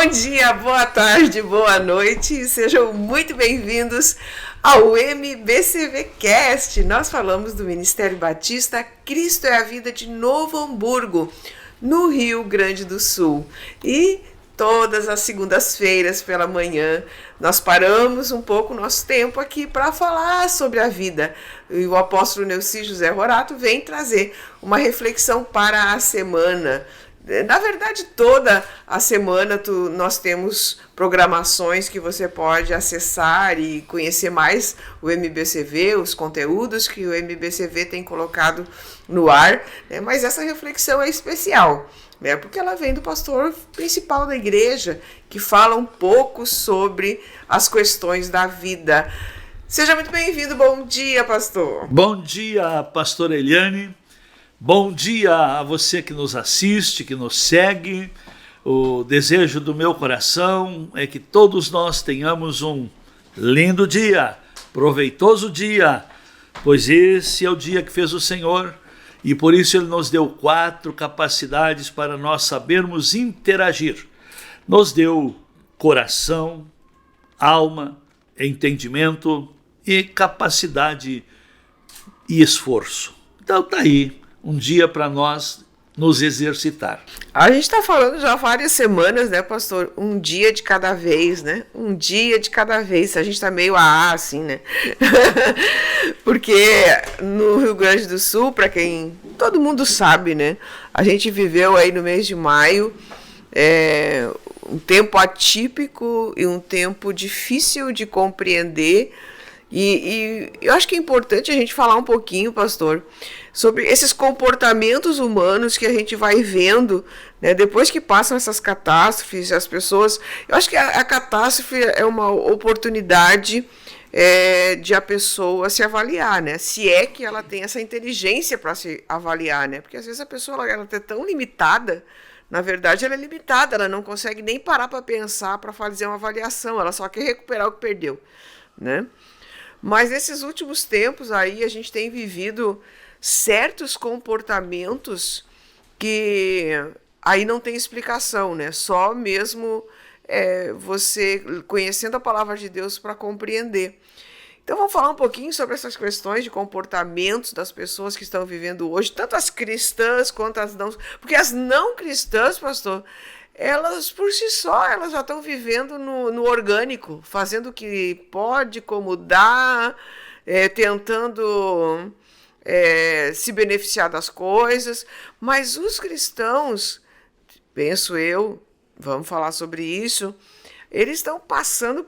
Bom dia, boa tarde, boa noite, sejam muito bem-vindos ao MBCV Cast. Nós falamos do Ministério Batista Cristo é a Vida de Novo Hamburgo, no Rio Grande do Sul. E todas as segundas-feiras pela manhã nós paramos um pouco o nosso tempo aqui para falar sobre a vida. E o apóstolo Neuci José Rorato vem trazer uma reflexão para a semana. Na verdade, toda a semana nós temos programações que você pode acessar e conhecer mais o MBCV, os conteúdos que o MBCV tem colocado no ar, né? Mas essa reflexão é especial, né? Porque ela vem do pastor principal da igreja, que fala um pouco sobre as questões da vida. Seja muito bem-vindo, bom dia, pastor. Bom dia, pastora Eliane. Bom dia a você que nos assiste, que nos segue. O desejo do meu coração é que todos nós tenhamos um lindo dia, proveitoso dia, pois esse é o dia que fez o Senhor e por isso Ele nos deu 4 capacidades para nós sabermos interagir. Nos deu coração, alma, entendimento e capacidade e esforço. Então tá aí. Um dia para nós nos exercitar. A gente está falando já há várias semanas, né, pastor? Um dia de cada vez, né? Um dia de cada vez. A gente está meio assim, né? Porque no Rio Grande do Sul, para quem todo mundo sabe, né? A gente viveu aí no mês de maio um tempo atípico e um tempo difícil de compreender. E eu acho que é importante a gente falar um pouquinho, pastor, sobre esses comportamentos humanos que a gente vai vendo, né, depois que passam essas catástrofes, as pessoas... Eu acho que a catástrofe é uma oportunidade de a pessoa se avaliar, né? Se é que ela tem essa inteligência para se avaliar, né? Porque às vezes a pessoa ela é tão limitada, na verdade ela é limitada, ela não consegue nem parar para pensar, para fazer uma avaliação, ela só quer recuperar o que perdeu, né? Mas nesses últimos tempos aí a gente tem vivido certos comportamentos que aí não tem explicação, né? Só mesmo você conhecendo a palavra de Deus para compreender. Então vamos falar um pouquinho sobre essas questões de comportamentos das pessoas que estão vivendo hoje, tanto as cristãs quanto as não... Porque as não cristãs, pastor, elas por si só, elas já estão vivendo no orgânico, fazendo o que pode, como dá, tentando se beneficiar das coisas. Mas os cristãos, penso eu, vamos falar sobre isso, eles estão passando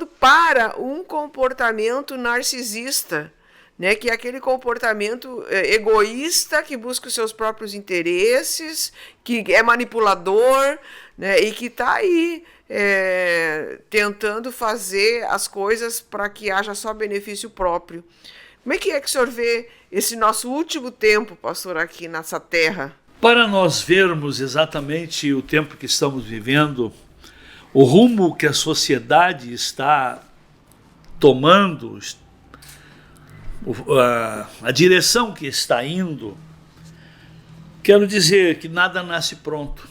para um comportamento narcisista, né, que é aquele comportamento egoísta que busca os seus próprios interesses, que é manipulador, né, e que está aí tentando fazer as coisas para que haja só benefício próprio. Como é que o senhor vê esse nosso último tempo, pastor, aqui nessa terra? Para nós vermos exatamente o tempo que estamos vivendo, o rumo que a sociedade está tomando, a direção que está indo, quero dizer que nada nasce pronto.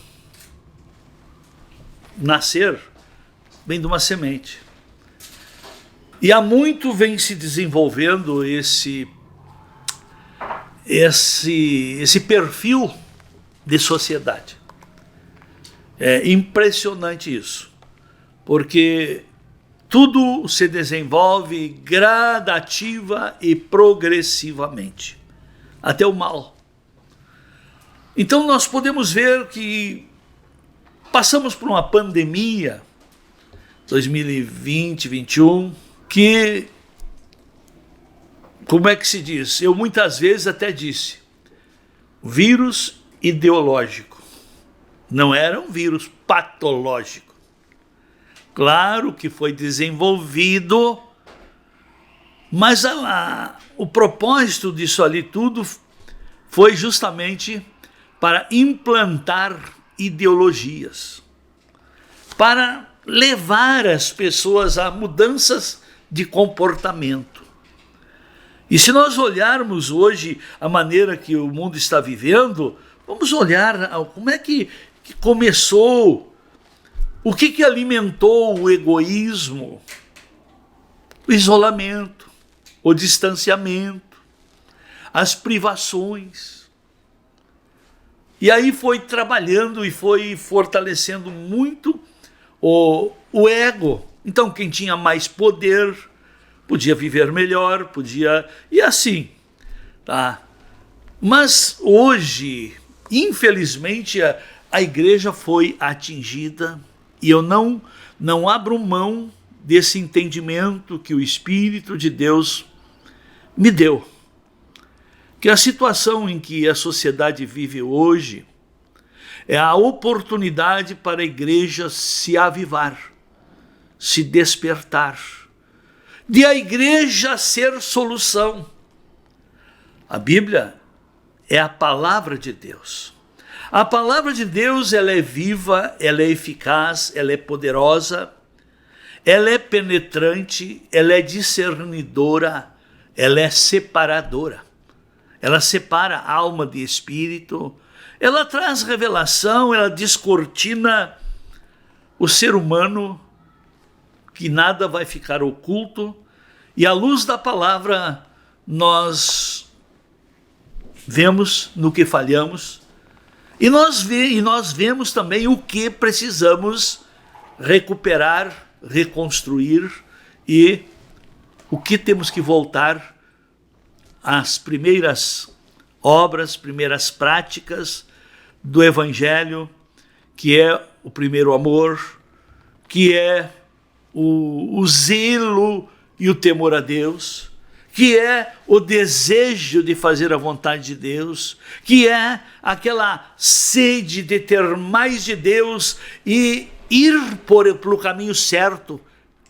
Nascer vem de uma semente. E há muito vem se desenvolvendo esse perfil de sociedade. É impressionante isso, porque tudo se desenvolve gradativa e progressivamente, até o mal. Então nós podemos ver que passamos por uma pandemia, 2020, 2021, que, como é que se diz? Eu muitas vezes até disse, vírus ideológico, não era um vírus patológico. Claro que foi desenvolvido, mas o propósito disso ali tudo foi justamente para implantar ideologias, para levar as pessoas a mudanças de comportamento. E se nós olharmos hoje a maneira que o mundo está vivendo, vamos olhar como é que começou O que alimentou o egoísmo? O isolamento, o distanciamento, as privações. E aí foi trabalhando e foi fortalecendo muito o ego. Então quem tinha mais poder podia viver melhor, podia... E assim, tá? Mas hoje, infelizmente, a igreja foi atingida e eu não abro mão desse entendimento que o Espírito de Deus me deu. Que a situação em que a sociedade vive hoje é a oportunidade para a igreja se avivar, se despertar, de a igreja ser solução. A Bíblia é a palavra de Deus. A palavra de Deus, ela é viva, ela é eficaz, ela é poderosa, ela é penetrante, ela é discernidora, ela é separadora. Ela separa alma de espírito, ela traz revelação, ela descortina o ser humano, que nada vai ficar oculto, e à luz da palavra nós vemos no que falhamos, e nós vemos também o que precisamos recuperar, reconstruir, e o que temos que voltar às primeiras obras, primeiras práticas do Evangelho, que é o primeiro amor, que é o zelo e o temor a Deus, que é o desejo de fazer a vontade de Deus, que é aquela sede de ter mais de Deus e ir pelo caminho certo,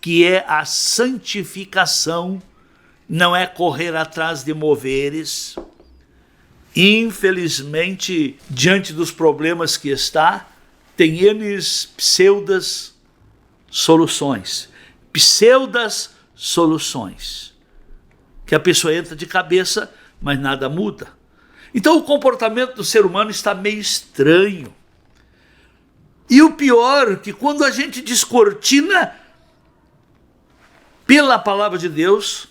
que é a santificação, não é correr atrás de moveres. Infelizmente, diante dos problemas que está, tem N pseudas soluções, que a pessoa entra de cabeça, mas nada muda. Então o comportamento do ser humano está meio estranho. E o pior, que quando a gente descortina pela palavra de Deus,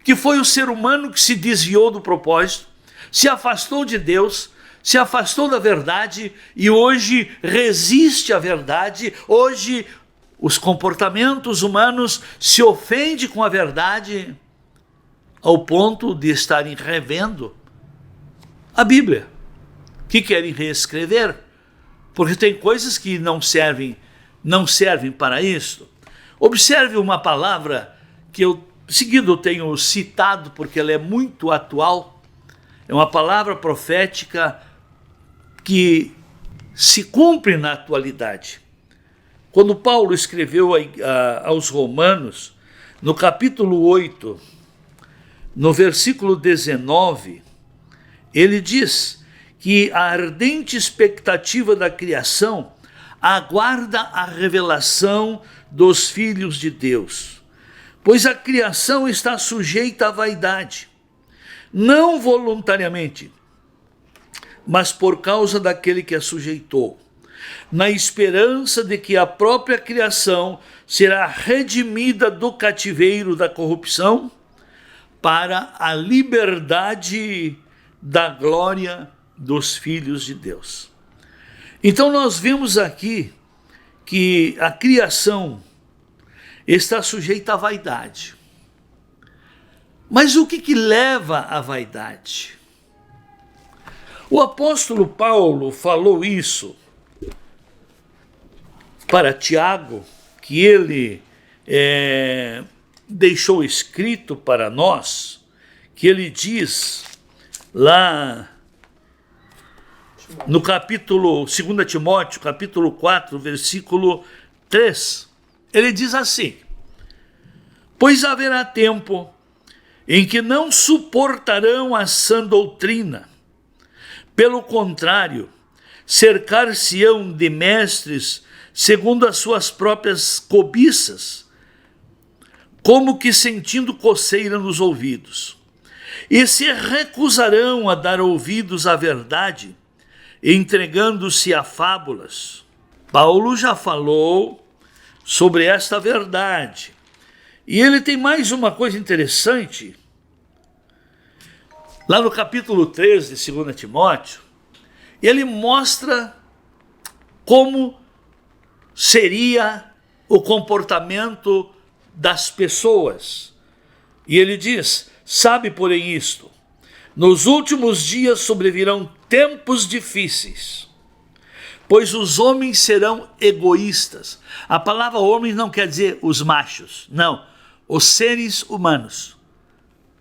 que foi o ser humano que se desviou do propósito, se afastou de Deus, se afastou da verdade e hoje resiste à verdade, hoje os comportamentos humanos se ofendem com a verdade ao ponto de estarem revendo a Bíblia, que querem reescrever, porque tem coisas que não servem para isso. Observe uma palavra que eu tenho citado porque ela é muito atual, é uma palavra profética que se cumpre na atualidade. Quando Paulo escreveu aos Romanos, no capítulo 8, no versículo 19, ele diz que a ardente expectativa da criação aguarda a revelação dos filhos de Deus, pois a criação está sujeita à vaidade, não voluntariamente, mas por causa daquele que a sujeitou, na esperança de que a própria criação será redimida do cativeiro da corrupção para a liberdade da glória dos filhos de Deus. Então nós vemos aqui que a criação está sujeita à vaidade. Mas o que leva à vaidade? O apóstolo Paulo falou isso para Tiago, que ele deixou escrito para nós, que ele diz lá no capítulo 2 Timóteo, capítulo 4, versículo 3, ele diz assim: pois haverá tempo em que não suportarão a sã doutrina, pelo contrário, cercar-se-ão de mestres segundo as suas próprias cobiças, como que sentindo coceira nos ouvidos, e se recusarão a dar ouvidos à verdade, entregando-se a fábulas. Paulo já falou sobre esta verdade. E ele tem mais uma coisa interessante. Lá no capítulo 3 de 2 Timóteo, ele mostra como seria o comportamento das pessoas. E ele diz: sabe, porém, isto, nos últimos dias sobrevirão tempos difíceis, pois os homens serão egoístas. A palavra homem não quer dizer os machos, não. Os seres humanos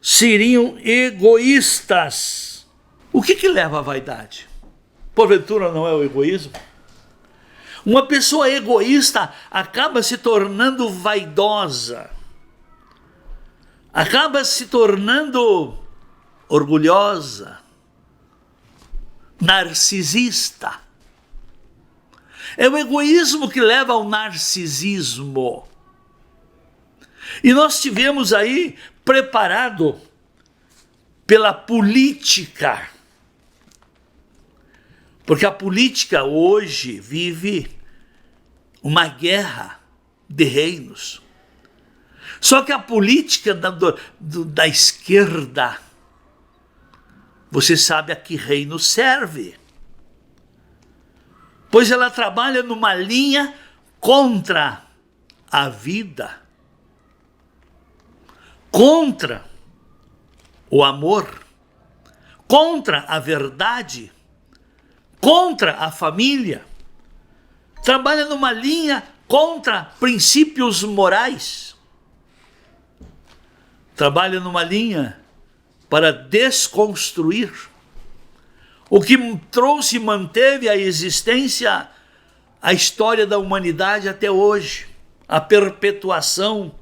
seriam egoístas. O que leva à vaidade? Porventura não é o egoísmo? Uma pessoa egoísta acaba se tornando vaidosa, acaba se tornando orgulhosa, narcisista. É o egoísmo que leva ao narcisismo. E nós tivemos aí preparado pela política, porque a política hoje vive uma guerra de reinos. Só que a política da esquerda, você sabe a que reino serve, pois ela trabalha numa linha contra a vida, contra o amor, contra a verdade, contra a família, trabalha numa linha contra princípios morais, trabalha numa linha para desconstruir o que trouxe e manteve a existência, a história da humanidade até hoje, a perpetuação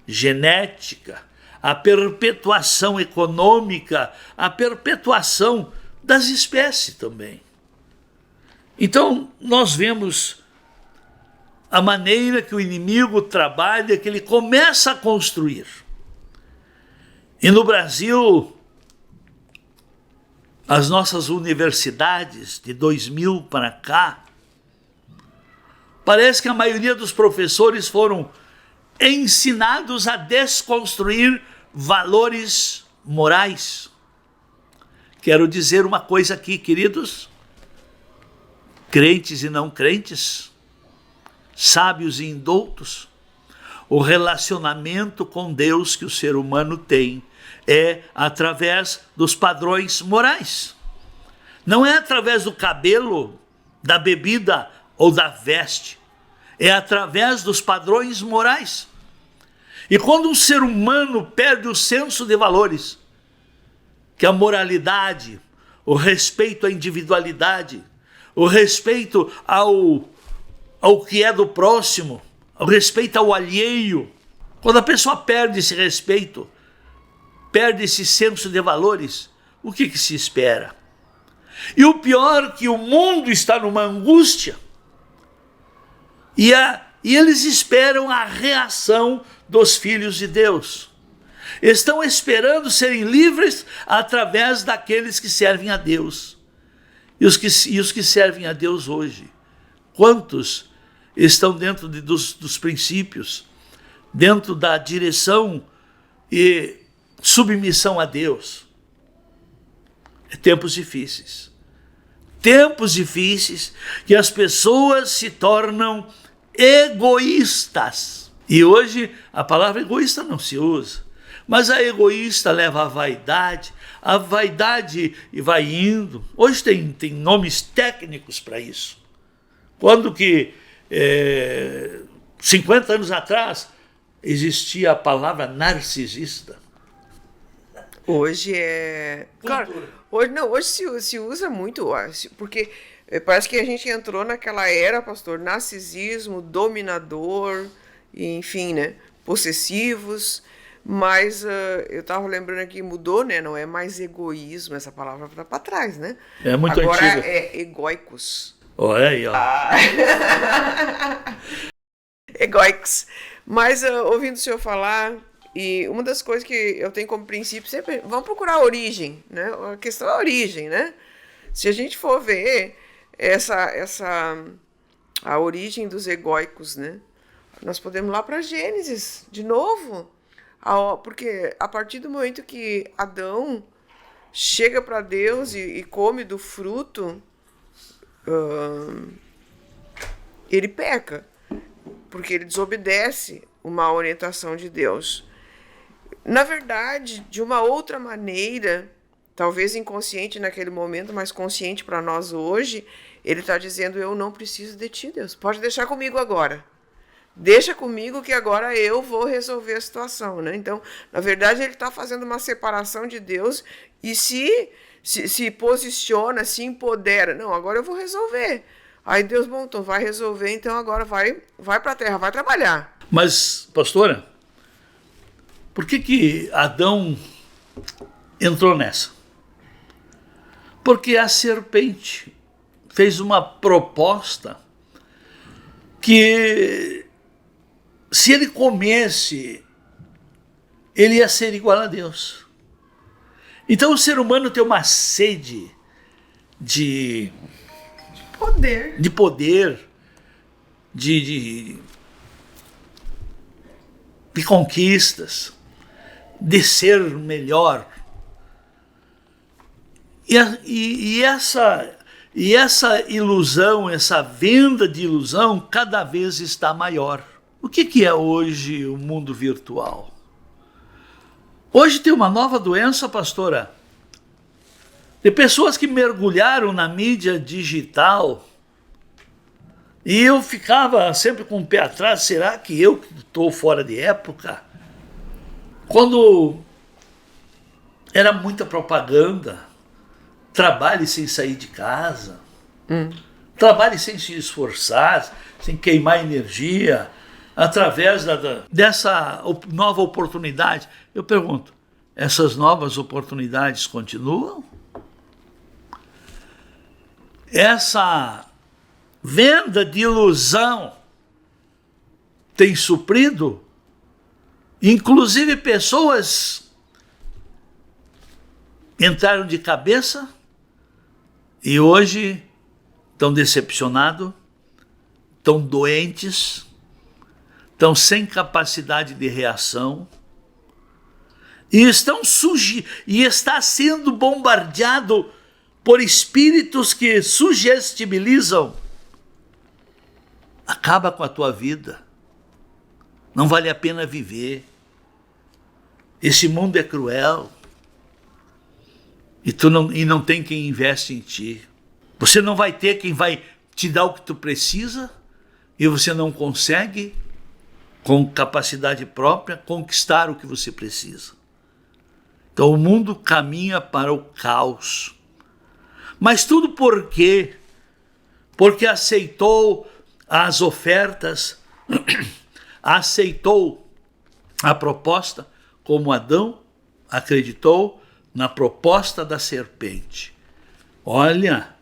genética, a perpetuação econômica, a perpetuação das espécies também. Então, nós vemos a maneira que o inimigo trabalha, que ele começa a construir. E no Brasil, as nossas universidades, de 2000 para cá, parece que a maioria dos professores foram ensinados a desconstruir valores morais. Quero dizer uma coisa aqui, queridos, crentes e não crentes, sábios e indoutos, o relacionamento com Deus que o ser humano tem é através dos padrões morais. Não é através do cabelo, da bebida ou da veste. É através dos padrões morais. E quando um ser humano perde o senso de valores, que a moralidade, o respeito à individualidade, o respeito ao que é do próximo, o respeito ao alheio, quando a pessoa perde esse respeito, perde esse senso de valores, o que se espera? E o pior, que o mundo está numa angústia, e eles esperam a reação dos filhos de Deus. Estão esperando serem livres através daqueles que servem a Deus. E os que servem a Deus hoje, quantos estão dentro dos princípios, dentro da direção e submissão a Deus? Tempos difíceis. Tempos difíceis que as pessoas se tornam egoístas. E hoje a palavra egoísta não se usa, mas a egoísta leva a vaidade e vai indo. Hoje tem nomes técnicos para isso. Quando que 50 anos atrás existia a palavra narcisista. Hoje é... Claro, hoje se usa muito, porque parece que a gente entrou naquela era, pastor, narcisismo, dominador, enfim, né, possessivos, mas eu estava lembrando aqui, mudou, né, não é mais egoísmo, essa palavra está para trás, né? É muito agora antiga. Agora é egóicos. Olha aí, ó. Egóicos. Mas ouvindo o senhor falar, e uma das coisas que eu tenho como princípio sempre, vamos procurar a origem, né? A questão é a origem, né? Se a gente for ver a origem dos egóicos, né? Nós podemos ir lá para Gênesis, de novo. Porque a partir do momento que Adão chega para Deus e come do fruto, ele peca, porque ele desobedece uma orientação de Deus. Na verdade, de uma outra maneira, talvez inconsciente naquele momento, mas consciente para nós hoje, ele está dizendo: eu não preciso de ti, Deus. Pode deixar comigo agora. Deixa comigo que agora eu vou resolver a situação, né? Então, na verdade, ele está fazendo uma separação de Deus e se posiciona, se empodera. Não, agora eu vou resolver. Aí Deus, bom, então vai resolver, então agora vai para a terra, vai trabalhar. Mas, pastora, por que Adão entrou nessa? Porque a serpente fez uma proposta que, se ele comesse, ele ia ser igual a Deus. Então o ser humano tem uma sede de poder, de conquistas, de ser melhor. E essa ilusão, essa venda de ilusão, cada vez está maior. O que é hoje o mundo virtual? Hoje tem uma nova doença, pastora, de pessoas que mergulharam na mídia digital, e eu ficava sempre com o pé atrás: será que eu estou fora de época? Quando era muita propaganda, trabalhe sem sair de casa, trabalhe sem se esforçar, sem queimar energia, através dessa nova oportunidade. Eu pergunto, essas novas oportunidades continuam? Essa venda de ilusão tem suprido? Inclusive pessoas entraram de cabeça e hoje estão decepcionados, estão doentes, estão sem capacidade de reação e está sendo bombardeado por espíritos que sugestibilizam. Acaba com a tua vida. Não vale a pena viver. Esse mundo é cruel. E não tem quem investe em ti. Você não vai ter quem vai te dar o que tu precisa e você não consegue, com capacidade própria, conquistar o que você precisa. Então o mundo caminha para o caos. Mas tudo por quê? Porque aceitou as ofertas, aceitou a proposta, como Adão acreditou na proposta da serpente. Olha,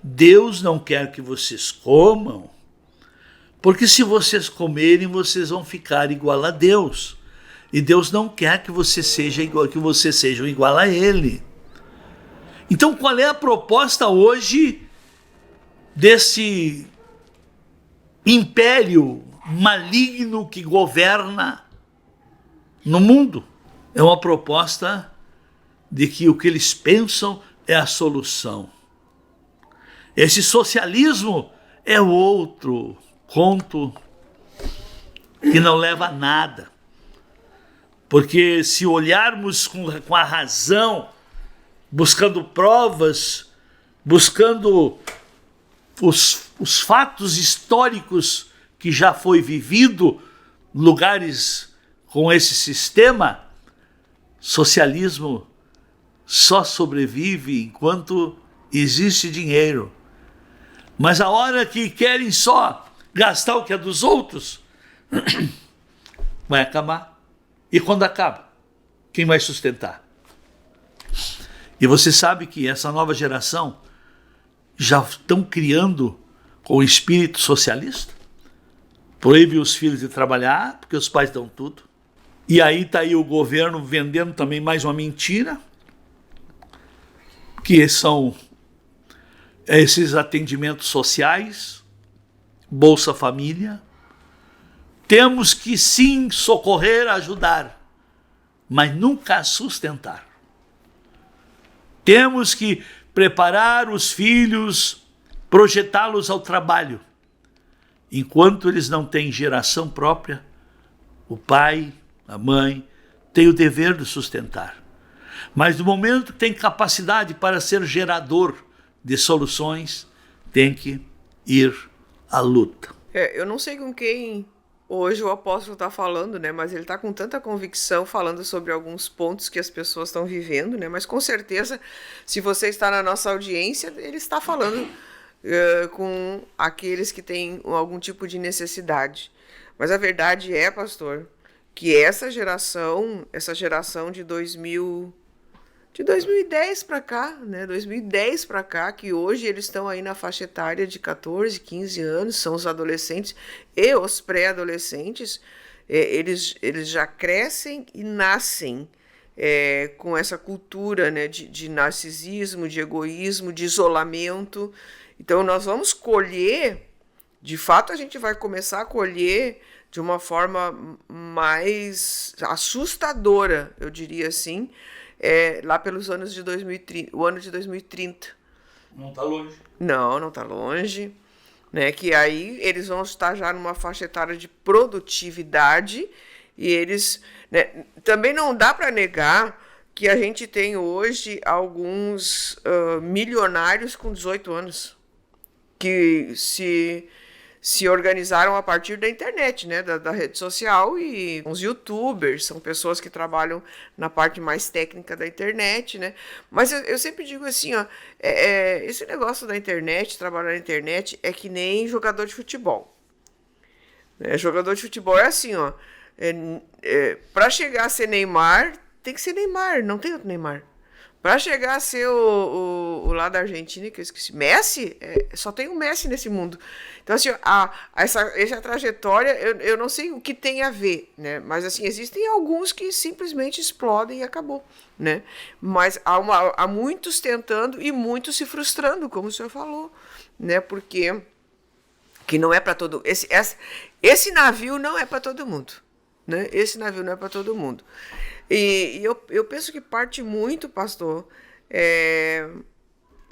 Deus não quer que vocês comam, porque se vocês comerem, vocês vão ficar igual a Deus. E Deus não quer que vocês sejam igual a Ele. Então, qual é a proposta hoje desse império maligno que governa no mundo? É uma proposta de que o que eles pensam é a solução. Esse socialismo é outro conto que não leva a nada. Porque se olharmos com a razão, buscando provas, buscando os fatos históricos que já foi vivido, lugares com esse sistema, socialismo só sobrevive enquanto existe dinheiro. Mas a hora que querem só gastar o que é dos outros, vai acabar. E quando acaba, quem vai sustentar? E você sabe que essa nova geração já estão criando com o espírito socialista? Proíbe os filhos de trabalhar, porque os pais dão tudo. E aí está aí o governo vendendo também mais uma mentira, que são esses atendimentos sociais, Bolsa Família, temos que sim socorrer, ajudar, mas nunca sustentar. Temos que preparar os filhos, projetá-los ao trabalho. Enquanto eles não têm geração própria, o pai, a mãe, tem o dever de sustentar. Mas no momento que tem capacidade para ser gerador de soluções, tem que ir à luta. Eu não sei com quem hoje o apóstolo está falando, né? Mas ele está com tanta convicção falando sobre alguns pontos que as pessoas estão vivendo, né? Mas com certeza, se você está na nossa audiência, ele está falando com aqueles que têm algum tipo de necessidade. Mas a verdade é, pastor, que essa geração de 2010 para cá, né? 2010 para cá, que hoje eles estão aí na faixa etária de 14, 15 anos, são os adolescentes e os pré-adolescentes, eles já crescem e nascem com essa cultura, né, de narcisismo, de egoísmo, de isolamento. Então nós vamos colher, de fato a gente vai começar a colher de uma forma mais assustadora, eu diria assim, lá pelos anos de 2030, o ano de 2030. Não está longe. Não está longe, né? Que aí eles vão estar já numa faixa etária de produtividade e eles, né, também não dá para negar que a gente tem hoje alguns milionários com 18 anos que se organizaram a partir da internet, né, da rede social, e os youtubers são pessoas que trabalham na parte mais técnica da internet, né? Mas eu sempre digo assim, ó, esse negócio da internet, trabalhar na internet, é que nem jogador de futebol. Jogador de futebol é assim, ó, para chegar a ser Neymar, tem que ser Neymar, não tem outro Neymar. Para chegar a ser o lá da Argentina, que eu esqueci, Messi, só tem um Messi nesse mundo. Então, assim, essa trajetória, eu não sei o que tem a ver, né? Mas, assim, existem alguns que simplesmente explodem e acabou, né? Mas há muitos tentando e muitos se frustrando, como o senhor falou, né? Porque que não é para todo... Esse navio não é para todo mundo, né? Esse navio não é para todo mundo. E eu penso que parte muito, pastor,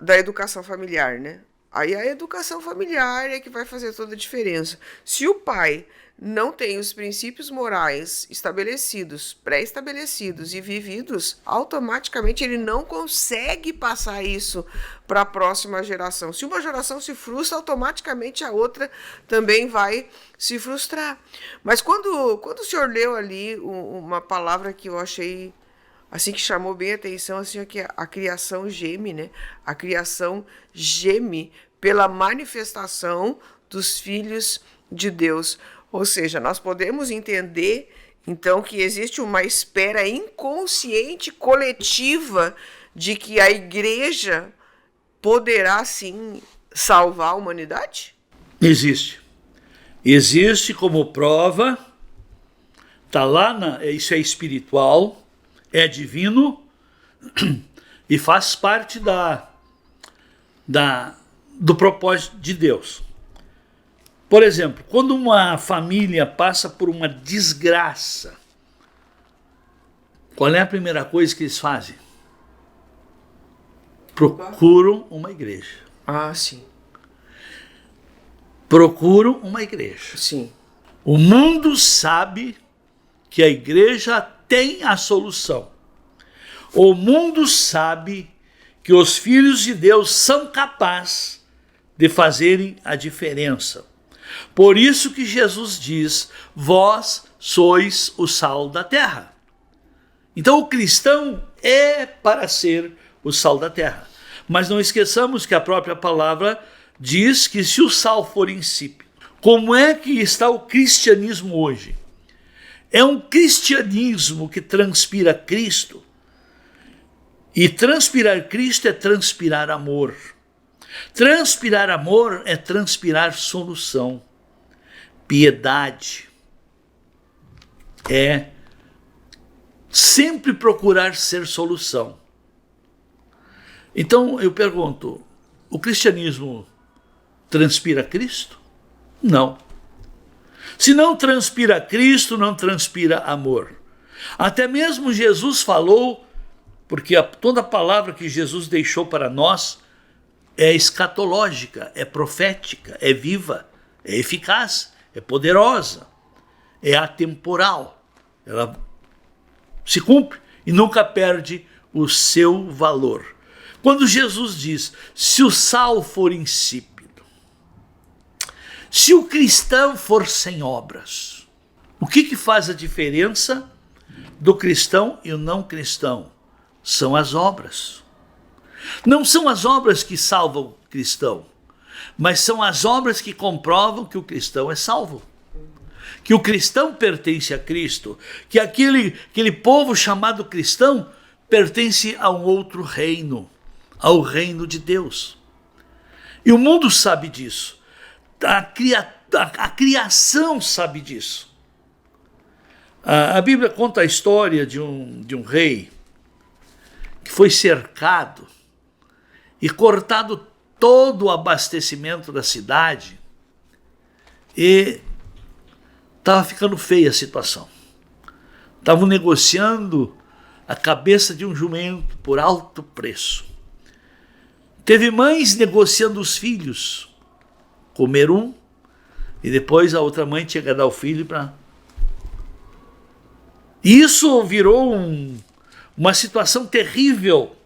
da educação familiar, né? Aí a educação familiar é que vai fazer toda a diferença. Se o pai não tem os princípios morais estabelecidos, pré-estabelecidos e vividos, automaticamente ele não consegue passar isso para a próxima geração. Se uma geração se frustra, automaticamente a outra também vai se frustrar. Mas quando o senhor leu ali uma palavra que eu achei assim que chamou bem a atenção, assim, que a criação geme, né? A criação geme pela manifestação dos filhos de Deus. Ou seja, nós podemos entender, então, que existe uma espera inconsciente, coletiva, de que a igreja poderá, sim, salvar a humanidade? Existe. Existe como prova, está lá, isso é espiritual, é divino e faz parte do propósito de Deus. Por exemplo, quando uma família passa por uma desgraça, qual é a primeira coisa que eles fazem? Procuram uma igreja. Ah, sim. Procuram uma igreja. Sim. O mundo sabe que a igreja tem a solução. O mundo sabe que os filhos de Deus são capazes de fazerem a diferença. Por isso que Jesus diz, vós sois o sal da terra. Então o cristão é para ser o sal da terra. Mas não esqueçamos que a própria palavra diz que se o sal for insípido, como é que está o cristianismo hoje? É um cristianismo que transpira Cristo. E transpirar Cristo é transpirar amor. Transpirar amor é transpirar solução. Piedade é sempre procurar ser solução. Então eu pergunto, o cristianismo transpira Cristo? Não. Se não transpira Cristo, não transpira amor. Até mesmo Jesus falou, porque toda a palavra que Jesus deixou para nós é escatológica, é profética, é viva, é eficaz, é poderosa, é atemporal. Ela se cumpre e nunca perde o seu valor. Quando Jesus diz, se o sal for insípido, se o cristão for sem obras, o que faz a diferença do cristão e o não cristão? São as obras. Não são as obras que salvam o cristão, mas são as obras que comprovam que o cristão é salvo. Que o cristão pertence a Cristo, que aquele povo chamado cristão pertence a um outro reino, ao reino de Deus. E o mundo sabe disso, a criação sabe disso. A Bíblia conta a história de um rei que foi cercado e cortado todo o abastecimento da cidade, e estava ficando feia a situação. Estavam negociando a cabeça de um jumento por alto preço. Teve mães negociando os filhos, comer um, e depois a outra mãe tinha que dar o filho para... Isso virou uma situação terrível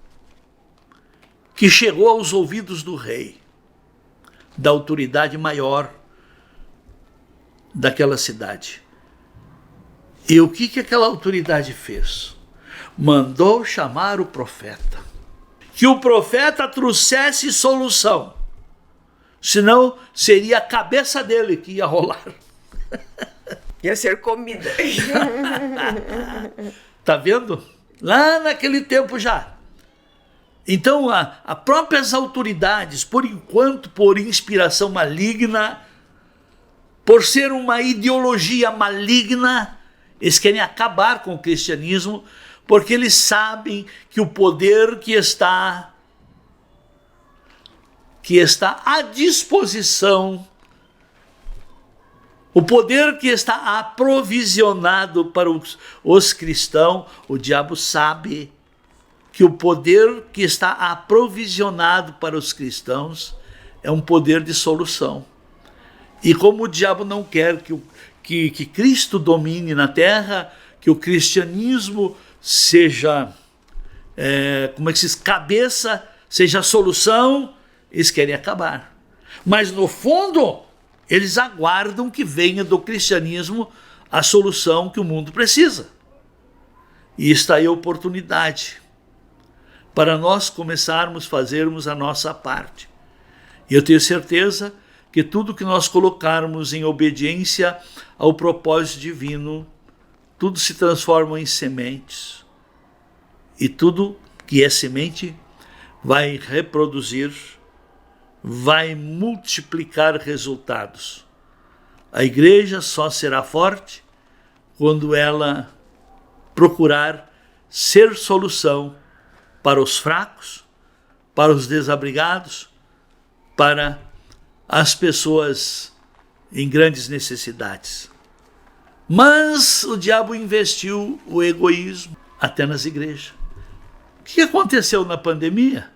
que chegou aos ouvidos do rei, da autoridade maior daquela cidade. E o que aquela autoridade fez? Mandou chamar o profeta. Que o profeta trouxesse solução. Senão seria a cabeça dele que ia rolar. Ia ser comida. Tá vendo? Lá naquele tempo já. Então, as próprias autoridades, por enquanto, por inspiração maligna, por ser uma ideologia maligna, eles querem acabar com o cristianismo, porque eles sabem que o poder que está à disposição, o poder que está aprovisionado para os cristãos, o diabo sabe que o poder que está aprovisionado para os cristãos é um poder de solução. E como o diabo não quer que Cristo domine na terra, que o cristianismo seja, cabeça, seja a solução, eles querem acabar. Mas no fundo, eles aguardam que venha do cristianismo a solução que o mundo precisa. E está aí a oportunidade para nós começarmos a fazermos a nossa parte. E eu tenho certeza que tudo que nós colocarmos em obediência ao propósito divino, tudo se transforma em sementes. E tudo que é semente vai reproduzir, vai multiplicar resultados. A igreja só será forte quando ela procurar ser solução para os fracos, para os desabrigados, para as pessoas em grandes necessidades. Mas o diabo investiu o egoísmo até nas igrejas. O que aconteceu na pandemia?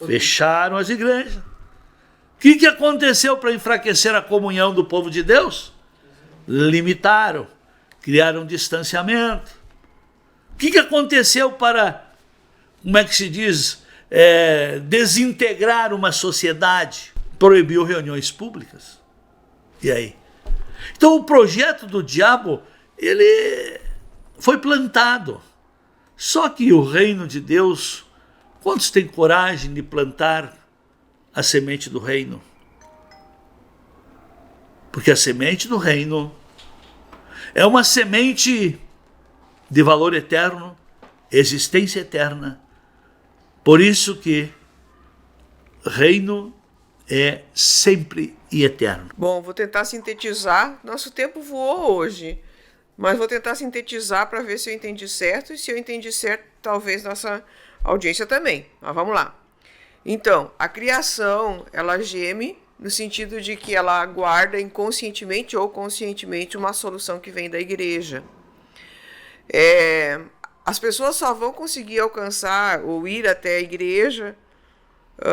Fecharam as igrejas. O que aconteceu para enfraquecer a comunhão do povo de Deus? Limitaram, criaram distanciamento. O que aconteceu para, desintegrar uma sociedade? Proibiu reuniões públicas. E aí? Então o projeto do diabo, ele foi plantado. Só que o reino de Deus, quantos têm coragem de plantar a semente do reino? Porque a semente do reino é uma semente de valor eterno, existência eterna. Por isso que reino é sempre e eterno. Bom, vou tentar sintetizar. Nosso tempo voou hoje, mas vou tentar sintetizar para ver se eu entendi certo, e se eu entendi certo, talvez nossa audiência também. Mas vamos lá. Então, a criação, ela geme no sentido de que ela aguarda inconscientemente ou conscientemente uma solução que vem da igreja. As pessoas só vão conseguir alcançar ou ir até a igreja,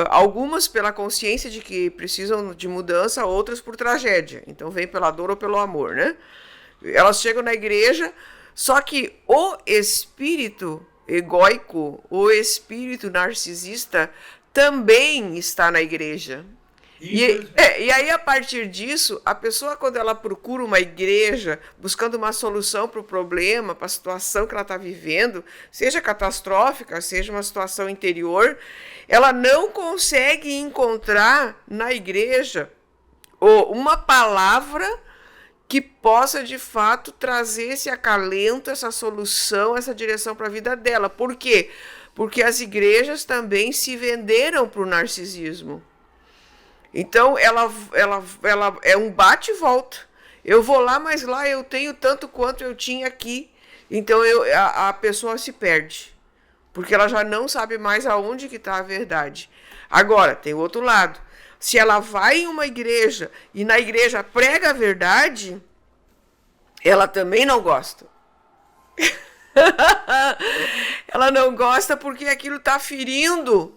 algumas pela consciência de que precisam de mudança, outras por tragédia. Então vem pela dor ou pelo amor, né? Elas chegam na igreja, só que o espírito egóico, o espírito narcisista também está na igreja. E aí, a partir disso, a pessoa, quando ela procura uma igreja, buscando uma solução para o problema, para a situação que ela está vivendo, seja catastrófica, seja uma situação interior, ela não consegue encontrar na igreja uma palavra que possa, de fato, trazer esse acalento, essa solução, essa direção para a vida dela. Por quê? Porque as igrejas também se venderam para o narcisismo. Então, ela é um bate e volta. Eu vou lá, mas lá eu tenho tanto quanto eu tinha aqui. Então, a pessoa se perde. Porque ela já não sabe mais aonde que está a verdade. Agora, tem o outro lado. Se ela vai em uma igreja e na igreja prega a verdade, ela também não gosta. Ela não gosta porque aquilo está ferindo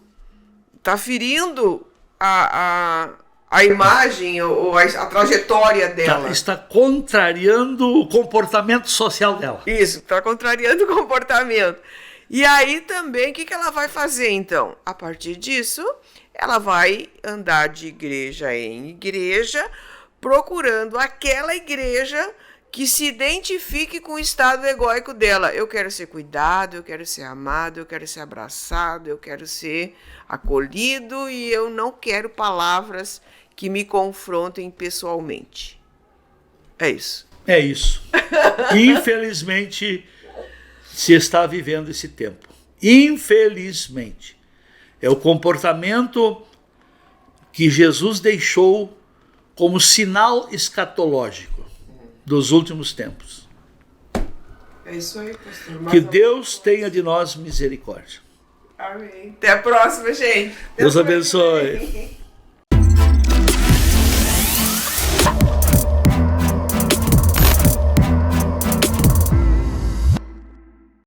a imagem ou a trajetória dela. Está contrariando o comportamento social dela. Isso, está contrariando o comportamento. E aí também, o que ela vai fazer então? A partir disso, ela vai andar de igreja em igreja, procurando aquela igreja que se identifique com o estado egóico dela. Eu quero ser cuidado, eu quero ser amado, eu quero ser abraçado, eu quero ser acolhido e eu não quero palavras que me confrontem pessoalmente. É isso. É isso. Infelizmente, se está vivendo esse tempo. Infelizmente. É o comportamento que Jesus deixou como sinal escatológico dos últimos tempos. É isso aí, pastor. Que Deus tenha de nós misericórdia. Amém. Até a próxima, gente. Deus abençoe.